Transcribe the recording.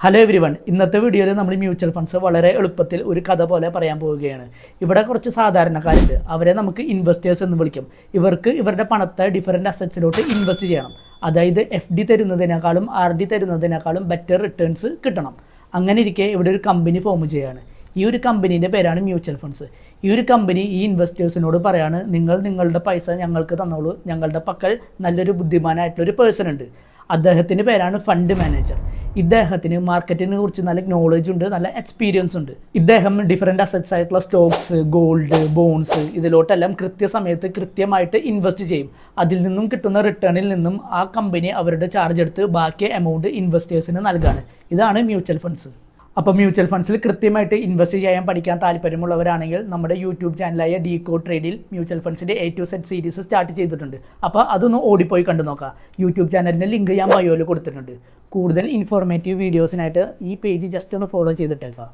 Hello every one, ഇന്നത്തെ വീഡിയോയിൽ നമ്മൾ മ്യൂച്വൽ ഫണ്ട്സ് വളരെ എളുപ്പത്തിൽ ഒരു കഥ പോലെ പറയാൻ പോവുകയാണ്. ഇവിടെ കുറച്ച് സാധാരണക്കാരുണ്ട്, അവരെ നമുക്ക് ഇൻവെസ്റ്റേഴ്സ് എന്ന് വിളിക്കും. ഇവർക്ക് ഇവരുടെ പണത്തെ ഡിഫറൻറ്റ് അസറ്റ്സിലോട്ട് ഇൻവെസ്റ്റ് ചെയ്യണം. അതായത് FD തരുന്നതിനേക്കാളും RD തരുന്നതിനേക്കാളും ബെറ്റർ റിട്ടേൺസ് കിട്ടണം. അങ്ങനെ ഇരിക്കെ ഇവിടെ ഒരു കമ്പനി ഫോം ചെയ്യുകയാണ്. ഈ ഒരു കമ്പനീൻ്റെ പേരാണ് മ്യൂച്വൽ ഫണ്ട്സ്. ഈ ഒരു കമ്പനി ഈ ഇൻവെസ്റ്റേഴ്സിനോട് പറയാണ്, നിങ്ങൾ നിങ്ങളുടെ പൈസ ഞങ്ങൾക്ക് തന്നോളൂ, ഞങ്ങളുടെ പക്കൽ നല്ലൊരു ബുദ്ധിമാനായിട്ടുള്ളൊരു പേഴ്സൺ ഉണ്ട്. അദ്ദേഹത്തിൻ്റെ പേരാണ് ഫണ്ട് മാനേജർ. ഇദ്ദേഹത്തിന് മാർക്കറ്റിനെ കുറിച്ച് നല്ല നോളജ് ഉണ്ട്, നല്ല എക്സ്പീരിയൻസ് ഉണ്ട്. ഇദ്ദേഹം ഡിഫറെൻറ്റ് അസറ്റ്സ് ആയിട്ടുള്ള സ്റ്റോക്സ്, ഗോൾഡ്, ബോൺസ് ഇതിലോട്ടെല്ലാം കൃത്യസമയത്ത് കൃത്യമായിട്ട് ഇൻവെസ്റ്റ് ചെയ്യും. അതിൽ നിന്നും കിട്ടുന്ന റിട്ടേണിൽ നിന്നും ആ കമ്പനി അവരുടെ ചാർജ് എടുത്ത് ബാക്കി എമൗണ്ട് ഇൻവെസ്റ്റേഴ്സിന് നൽകാണ്. ഇതാണ് മ്യൂച്വൽ ഫണ്ട്സ്. അപ്പോൾ മ്യൂച്വൽ ഫണ്ട്സിൽ കൃത്യമായിട്ട് ഇൻവെസ്റ്റ് ചെയ്യാൻ പഠിക്കാൻ താല്പര്യമുള്ളവരാണെങ്കിൽ നമ്മുടെ യൂട്യൂബ് ചാനലായ ഡീകോഡ് ട്രേഡിൽ മ്യൂച്വൽ ഫണ്ട്സിൻ്റെ A to Z series start ചെയ്തിട്ടുണ്ട്. അപ്പോൾ അതൊന്ന് ഓടിപ്പോയി കണ്ടു നോക്കാം. യൂട്യൂബ് ചാനലിൻ്റെ ലിങ്ക് ഞാൻ ബയോയിൽ കൊടുത്തിട്ടുണ്ട്. കൂടുതൽ ഇൻഫോർമേറ്റീവ് വീഡിയോസിനായിട്ട് ഈ പേജ് ജസ്റ്റ് ഒന്ന് ഫോളോ ചെയ്തിട്ടേക്കാം.